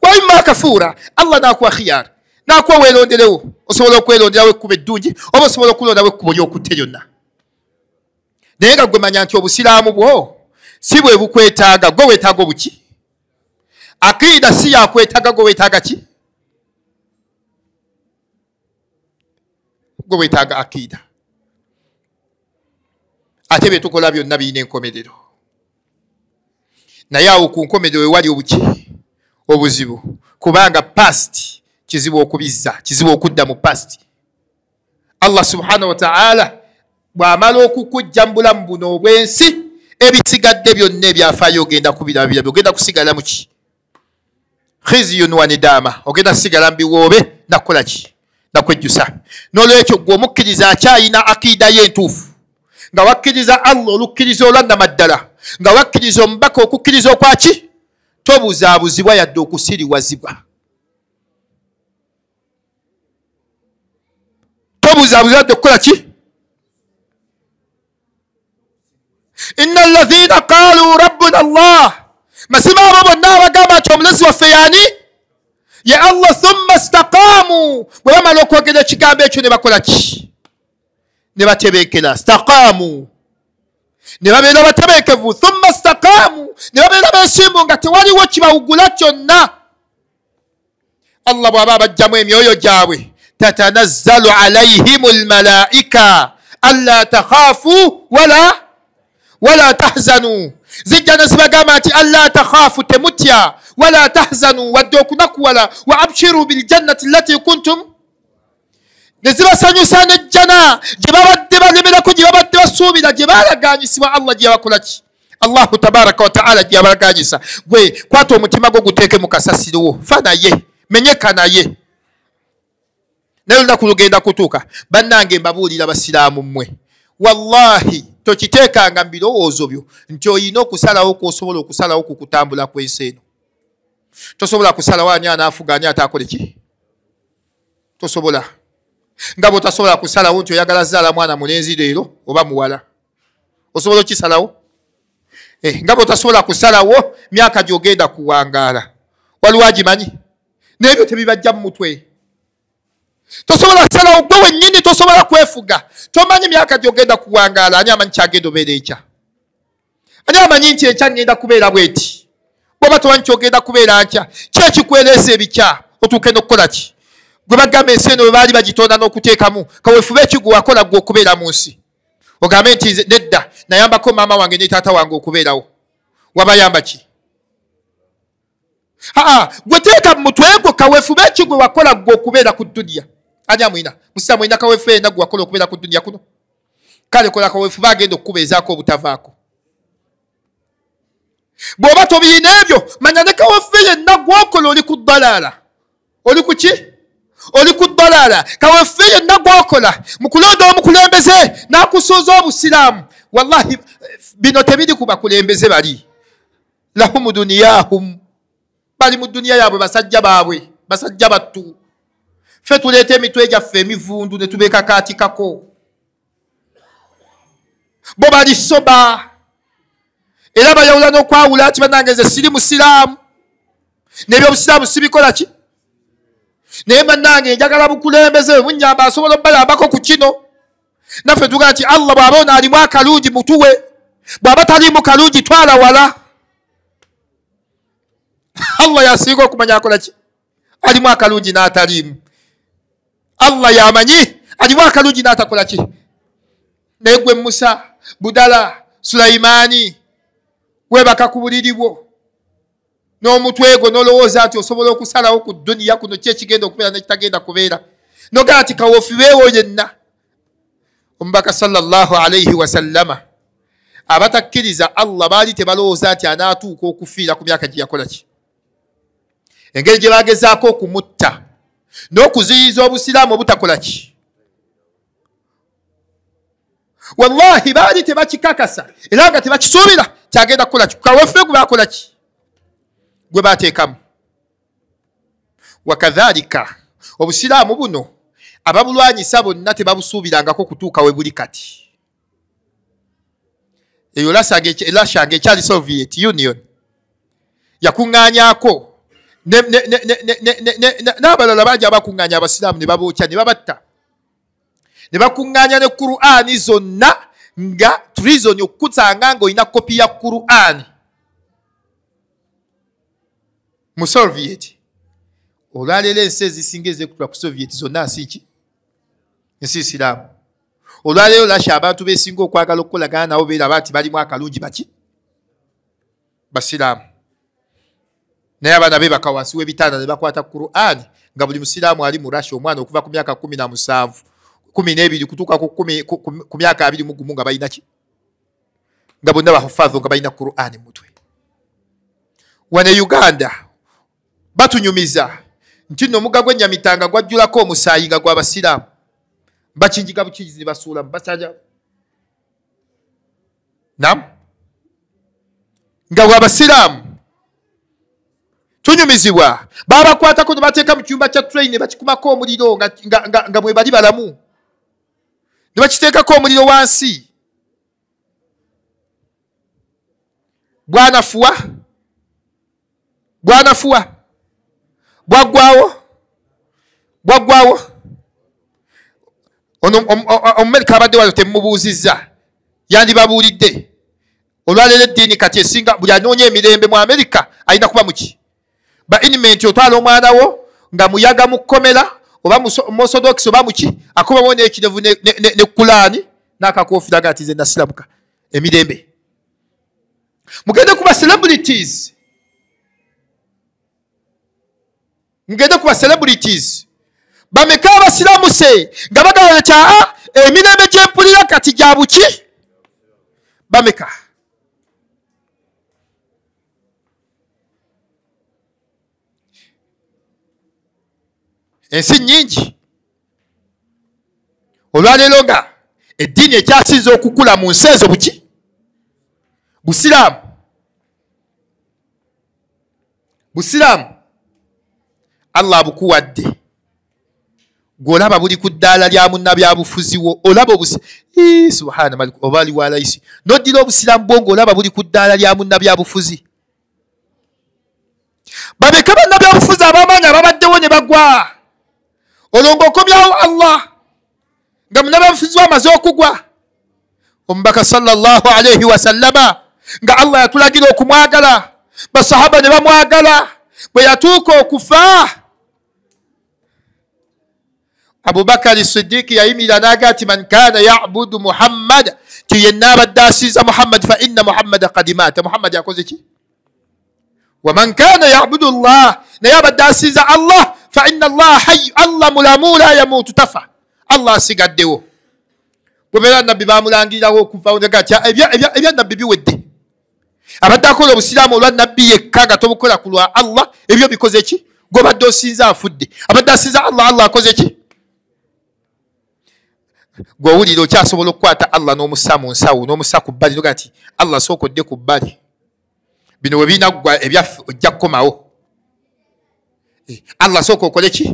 wa imma kafura. Allah nakuwa khiyar, nakuwa welondelewo, osobola okwelonderawo ekkubo eddungi oba osobola okulondawo ekkubo ly'okutte lyonna. Naye nga gwe manya nti obusiraamu bwo si bwe bukwetaaga, gwe weetaaga obuki? Akida si yakwetaaga, gwe weetaaga ki? Gwe weetaaga akida. Ate bye tukola byonna birina enkomerero. Naye awo ku nkomerero ewali obuki? Obuzibu. Kubanga past kizibu okubizza, kizibu okudda mu past. Allah subhanahu wa ta'ala bw'amala okukujja mu bulamu buno obw'ensi, ebisigadde byonna ebyafaayo ogenda kubirabira, ogenda kusigala mu ki? Khizyun wa nidaama, ogenda kusigala mu biwoobe nakukola ki? Nakwejjusa. N'olwekyo gwe omukkiriza akyayina akida ye entuufu, nga wakkiriza Allah olukkiriza olwannamaddala, nga wakkiriza omubaka okukkiriza okwaki? Tobuzaabuzibwa yadde okusiriwazibwa. Tobuzaabuzibwa yadde okukola ki? Inna alladhina qalu rabbuna Allah, masima abo bonna abagamba nti omulezi waffe yaani? Ye Allah. Thumma istaqaamu, bwe bamala okwogera ekigambo ekyo ne bakola ki? Ne batebeekera. Istaqaamu, ne babeera batebeekevu. Thumma istaqaamu, ne babeera beesimbu nga tewaliwo kibawugula kyonna. Allah bw'aba abajjamu emyoyo gyabwe, tatanazzalu alayhimu almalaika alla takhaafu wala tahzanu. Zijja ne zibagamba nti alla takhaafu, temutya, wala tahzanu, wadde okunakuwala, wa abshiru biljannati allati kuntum, ne zibasanyusa nejjana gye babadde balemerako, gye babadde basuubira, gye baalagaanyisibwa Allah gye yabakola ki? Allahu tabaraka wa ta'ala gye yabalagaanyisa. Gwe kwata omutima gwo guteeke mu kasasiro, fa naye, menyeka naye. Naye olunaku lugenda kutuuka. Bannange mbabuulira basiraamu mmwe, wallahi tokiteekanga mu birowoozo byo nti oyina okusalawo kw'osobola okusalawo ku kutambula kw'ensi eno. Tosobola kusalawo ani anaafuga ani ataakole ki? Tosobola. Nga bw'otasobola kusalawo nti oyagala zaala mwana mulenzi leero oba muwala, osobola okisalawo? Nga bw'otasobola kusalawo myaka gy'ogenda kuwangaala, waliwo agimanyi? N'ebyo tebibajja mu mutwe. Tosobola kusalawo gwe wennyini, tosobola kwefuga, tomanyi myaka gy'ogenda kuwangaala. Ani amanyi kyagenda obeera enkya? Ani amanyi nti enkya ngenda kubeera bweti? Bw'oba tomanyi kyogenda kubeera nkya, ki ekikwereesa ebikya otuuke n'okukola ki? Gwe bagamba ensi eno bwe baali bagitonda n'okuteekamu, kaweefube ki gwe wakola gwe okubeera mu nsi? Ogambe nti nedda nayambako maama wange ne taata wange okubeerawo. Wabayamba ki? Gwe teeka mu mutwe gwo kaweefube ki gwe wakola gwe okubeera ku dduniya? Ani amwina? Musisa mwina kaweefube yenna gwe wakola okubeera ku dduniya kuno? Kale kola kaweefube agenda okukubeezaako obutavaako. Bw'oba tobiina ebyo, manya ne kaweefube yenna gwokola oli ku ddalaala. Oli ku ki? Oli ku ddalaala. Kaweefube yenna gwokola mu kulonda omukulembeze n'akusuuza obusiraamu, wallahi bino tebiri ku bakulembeze bali. Lahum duniyahum, bali mu duniya yaabwe basajja baabwe, basajja battu. Ffe tuleeta emitwe gyaffe emivundu ne tubeeka kaatikako. Bo bali soba. Era bayawula n'okwawula ati bannange nze siri musiraamu, n'ebyobusiraamu sibikola ki? Naye bannange njagala bukulembeze bunnyamba asobola obbayambako ku kino. Naffe tugaa nti Allah bw'aba ono alimu akalungi mutuwe, bw'aba taliimu kalungi twala wala. Allah yasinga okumanya akola ki? Alimu akalungi n'ataliimu. Allah yamanyi alimu akalungi n'atakola ki? Naye gwe Musa, Budala, Sulaimaani, weebaka ku buliri bwo n'omutwe gwo n'olowooza nti osobola okusalawo ku dduniya kuno ki ekigenda okubeera n'ekitagenda kubeera. Nogala nti kaweefubeewo yenna. Omubaka sallallahu alayhi wa sallama abatakkiriza Allah baali tebalowooza nti anaatuuka okufiira ku myaka gye yakola ki? Engeri gye baagezaako okumutta n'okuziyiza obusiraamu obutakola ki? Wallahi baali tebakikakasa era nga tebakisuubira kyagenda kukola ki? Kaweefube gwe baakola ki? Gwe baateekamu. wakadhalika obusiraamu buno ababulwanyisa bonna tebabusuubirangako kutuuka we buli kati. Eyo lashange ekyali Soviet Union yakuŋŋaanyako n'abalala bangi abakuŋŋaanya abasiraamu ne babookya ne babatta ne bakuŋŋaanya ne Qur'ani zonna nga treason okukusanga ng'olina kopi ya Qur'ani mu Soviet. Olwaleero ensi ezisinga ezekutula ku Soviet zonna nsi ki? Ensi isiraamu. Olwaleero lasha abantu beesinga okwagala okukolagana nabo beeraba nti balimu akalungi baki? Basiraamu. Naye abaana be bakawansi w'ebitanda ne bakwata Qur'ani nga buli musiraamu ali mu Russia omwana okuva ku myaka 17 12 kutuuka ku myaka 21 nga balina ki? Nga bonna bahufadhu nga balina Qur'ani mu mutwe. Wane Uganda batunyumiza nti nno omugga gw'Enyamitanga gwajjulako omusaayi nga gw'abasiraamu bakinjiga bukinjizi ne basuulamu basajja nam nga gw'abasiraamu tunyumizibwa babakwatako ne bateeka mu kyumba kya train ne bakikumako omuliro nga mwe bali balamu ne bakiteekako omuliro wansi. Bwanafuwa bwaggwawo ono Omumerika abadde wano temubuuzizza yandibabuulidde. Olwaleero eddiini kati esinga buli anoonya emirembe mu Amerika alina kuba muki? Ba inmate otwala omwana wo nga muyaga mu kkomera oba Orthodox oba muki akobawo n'ekirevu ne Qur'ani n'akakoofira gati nze nasiramuka emirembe. Mugende kuba celebrities. Bameka abasiraamu se nga bagala kya emirembe gy'empulira kati gya buki? Bameka. Ensi nnyingi olwaleero nga eddiini ekyasinza okukula mu nsi ezo buki? Busiraamu. Allah abukuwadde gw'olaba buli ku ddaala lya munnabyabufuzi wo olaba subhana malik oba ali wa layisi n'oddira obusiraamu bwo ng'olaba buli ku ddaala lya munnabyabufuzi. Babeka bannabyabufuzi ab'amaanyi ababaddewo ne bagwa olwo ng'okomyawo Allah nga munnabyabufuzi we amaze okugwa. Omubaka sallallahu alayhi wasallama nga Allah yatulagira okumwagala basahaba ne bamwagala bwe yatuuka okufa Abubakar Siddiq yayimirira n'aga ati man kana ya'budu Muhammad ti yenna abadde asinza Muhammad fa inna Muhammada qad maata. Muhammad yakoze ki? Wa man kana ya'budu Allah naye abadde asinza Allah fa inna Allah hayy. Allah mulamu la yamutu tafa. Allah asigaddewo. Bwebeera nabbi bamulangirirawo okuva ebya nabbi biwedde. Abadde akola obusiraamu olwa nabbi yekka nga tobukola ku lwa Allah ebyo bikoze ki? Gw'obadde osinza afudde. Abadde asinza Allah, Allah akoze ki? Gw'owulira okyasobola okukwata Allah n'omussa mu nsawo n'omussa ku bbali noga nti Allah sooka odde ku bbali bino we binaggwa ebyaffe ojja kukomawo. Allah sooka okole ki?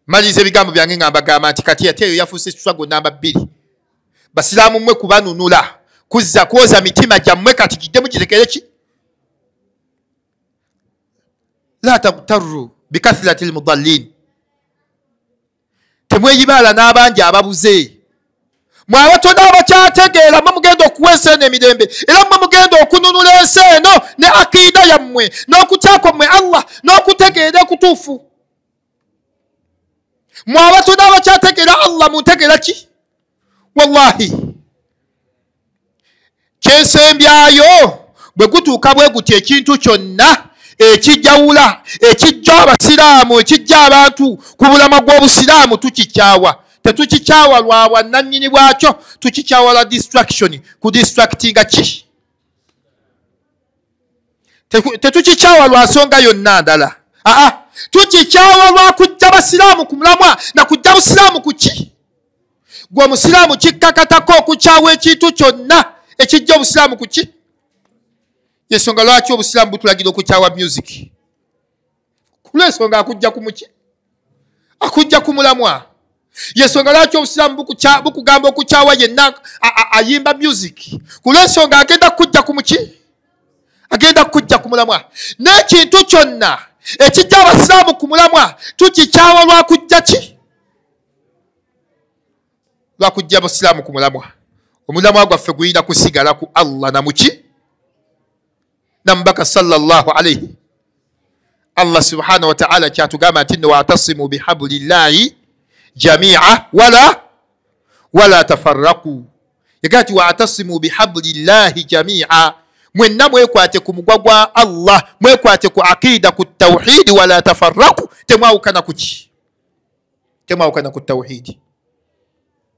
Maliriza ebigambo byange nga mbagamba nti kati ate eyo yafuuse struggle namba 2. Basiraamu mmwe kubanunula kuzza kwoza mitima gyammwe kati giddemu girekere ki? La taghtarru bikathrati almudallin. Temweyibaala n'abangi ababuze. Mwe abatono abakyategeera mwe mugenda okuweesa eno emirembe era mwe mugenda okununula ensi eno ne akiida yammwe n'okutya kwammwe Allah n'okutegeera ekutuufu. Mwe abatono abakyategeera Allah muntegeera ki? Wallahi kyensembyayo bwe gutuuka bwe guti ekintu kyonna ekijjawula ekijja abasiraamu ekijja abantu ku bulama bw'obusiraamu tukikyawa. Tetukikyawa lwa bwannannyini bwakyo, tukikyawa lwa distraction. Ku distractinga ki? Tetukikyawa lwa nsonga yonna ndala. Tukikyawa lwa kujja basiraamu ku mulamwa na kujja busiraamu ku ki? Gwe omusiraamu kikkakatako okukyawa ekintu kyonna ekijja obusiraamu ku ki? Yensonga lwaki obusiraamu butulagira okukyawa music. kulensonga akujja kumuki akujja kumulamwa yesonga lwaki obusiramu bukugamba okukyawa yenna ayimba music kulensonga agenda kujja kumuki agenda kujja kumulamwa n'ekintu kyonna ekijja abasiraamu kumulamwa tukikyawa lwakujja ki lwakujja abasiraamu kumulamwa omulamwa gwaffe gulina kusigala ku Allah namuki nambaka sallallahu alayhi Allah subhanahu wa ta'ala kyatugamba nti wa'tasimu bihablillahi jami'a wala tafarraqu yakati wa'tasimu bihablillahi jami'a mwenna mwekwate ku mugwa gwa Allah mwekwate ku aqida ku tawhid wala tafarraqu temwawukana kuki temwawukana ku tawhid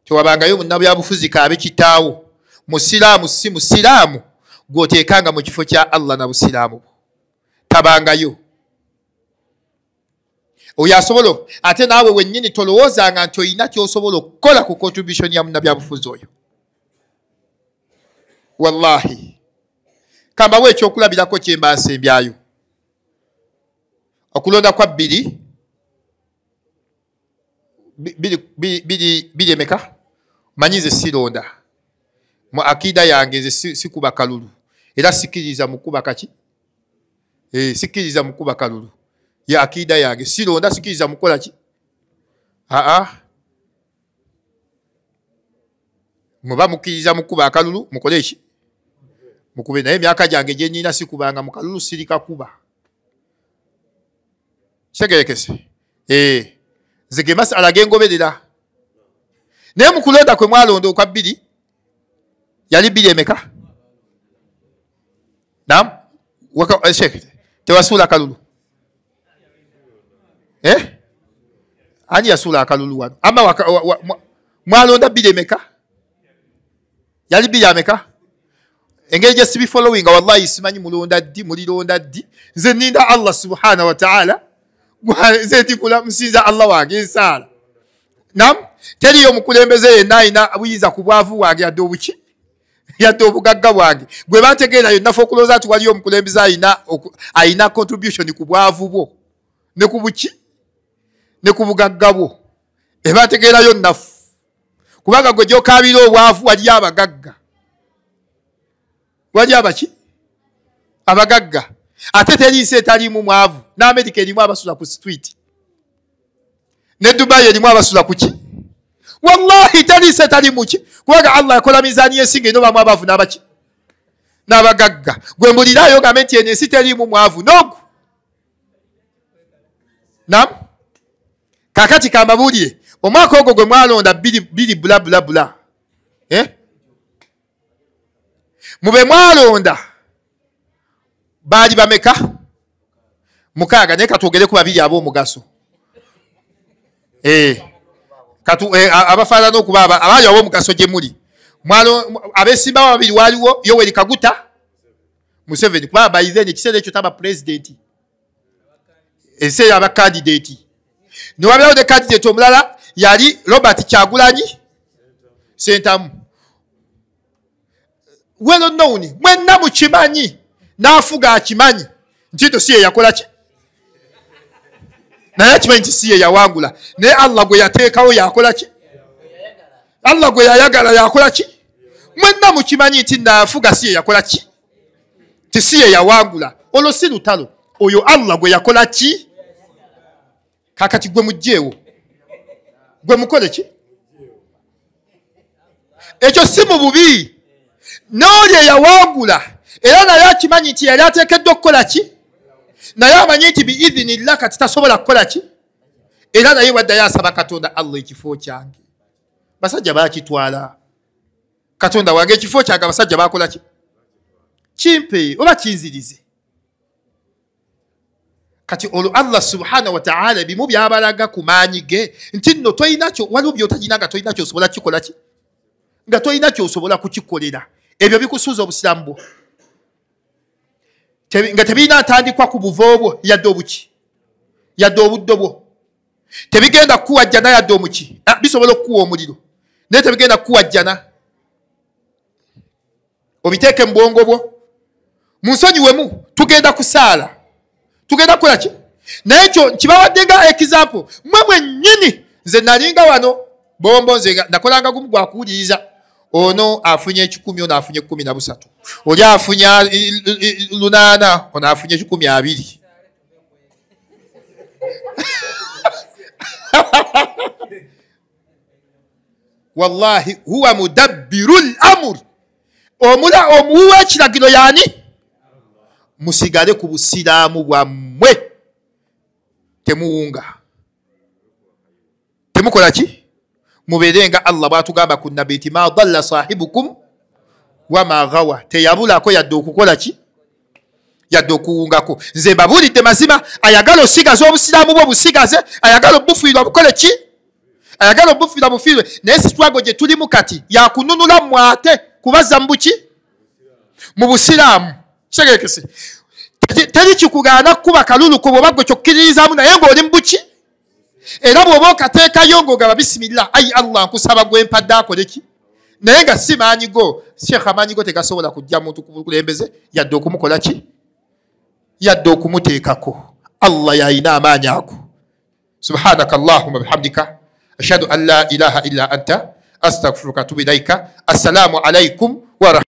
tewabangayo munnabyabufuzi kaabe kitaawo musiraamu si musiraamu gwoteekanga mu kifo kya Allah na busiraamu tabangayo oyo asobola ate naawe wennyini tolowoozanga nti olina kyosobola okukola ku contribution ya munnabyabufuzi oyo wallahi kambawo ekyokulabirako kyemba nsembyayo okulonda kwa biri emeka manyize sironda mu akida yange nze sikuba kalulu era sikiriza mukuba kaki sikiriza mukuba kalulu ya akida yange sironda sikiriza mukola ki muba mukiriza mukuba akalulu mukole ki mukube naye emyaka gyange gye nnina sikubanga mu kalulu sirika kuba kitegerekese nze ge masala gengoberera naye mu kulonda kwe mwalonda okwa bbiri yali bbiri emeka nam tewasuula akalulu ani yasuula akalulu wano ama mwalonda bbiri emeka yali bbiri ameka engeri gye sibi followinga wallahi simanyi mulonda ddi mulilonda ddi nze nninda Allah subhanahu wa ta'ala nze ndikula musinza Allah wange ensaala nam teriyo omukulembeze yenna ayina buyinza ku bwavu wange yadde obuki yadde obugagga bwange gwe bategeera yonna fe okulowooza nti waliyo omukulembeze ayina contribution ku bwavu bwo ne ku buki ne ku bugagga bwo ebategeerayo nnafu kubanga gwe gy'okaabira obwavu waliyo abagagga wali abaki abagagga ate teriiso etaliimu mwavu n'Amerika erimu abasula ku street ne Dubai erimu abasula ku ki wallahi teriiso etaliimu ki kubanga Allah yakola mizaani y'ensinga eno bamu abavu n'abaki n'abagagga gwe mbulirayo gambe nti eno ensi teriimu mwavu nogu nam kakati kambabuulire omwaka ogwo gwe mwalonda biri bula bula bula mube mwalonda baali bameka mukaaga naye katwogere ku babiri ab'omugaso abafaanana okuba abaali ab'omugaso gye muli abeesimbawo babiri waaliwo Yoweri Kaguta Museveni kubanga bayizeni ekiseera ekyo taba pulezidenti ekiseera aba kandideeti ne wabirawo ne kandideeti omulala yali Robert Kyagulanyi Ssentamu welo nowuni mwenna mukimanyi n'afuga akimanyi nti to si ye yakola ki naye akimanyi nti si ye yawangula naye Allah gwe yateekawo yakola ki Allah gwe yayagala yakola ki mwenna mukimanyi nti naafuga si ye yakola ki ti si ye yawangula olwo si lutalo oyo Allah gwe yakola ki kakati gwe mugjeewo gwe mukole ki ekyo si mu bubi n'oli eyawangula era naye akimanyi nti yali ateekeddwa okukola ki naye amanyi nti biidhinillah kati tasobola kukola ki era naye waddayo asaba Katonda Allah ekifo kyange basajja baakitwala Katonda wange ekifo kyange abasajja baakola ki kimpe oba kinzirize kati olwo Allah subhanahu wa ta'ala bimu byabalaga ku maanyi ge nti nno toyinakyo waliwo by'otalina nga toyinakyo osobola kikola ki nga toyinakyo osobola kukikolera ebyo bikusuuza obusiramu bwo nga tebirina ntandikwa ku buvo bwo yadde obuki yadde obuddo bwo tebigenda kukuwajjana yadde omuki bisobola okukuwa omuliro naye tebigenda kukuwajjana obiteeke mu bwongo bwo mu nsonyi wemu tugenda kusaala tugenda kukola ki Nekyo kibawaddenga example mwe mwennyini nze nalinga wano bombo nze nakolanga gumu gwakuwuliriza ono afunye 10 ono afunye 13 oli afunye 8 ono afunye 12 wallahi huwa mudabbirul amr omuwa ekiragiro yani musigale ku busiraamu bwammwe temuwunga temukola ki mubeerenga Allah bwatugamba ku nabi ti ma dalla sahibukum wama ghawa teyabulako yadde okukola ki yadde okuwungako nze mbabulidde mazima ayagala osigaza obusiraamu bwe busigaze ayagala obufiirwa bukole ki ayagala obufiirwa bufiirwe naye sitwago gye tulimu kati yakununula mwate kubaza mbuki mu busiraamu kitegerekese teri kikugaana kuba kalulu ko bw'oba gwe kyokkiririzaamu naye ng'oli mu buki era bw'oba okateekayo ng'ogaba bisimillah ayi Allah nkusaba gwempadde akole ki naye nga si maanyigo Sheikh amaanyigo tegasobola kujja muntu ku bukulembeze yadde okumukola ki yadde okumuteekako Allah yayina amaanyi ago subhanaka Allahumma bihamdika ashhadu an la ilaha illa anta astaghfiruka wa atubu ilaika assalamu alaikum wa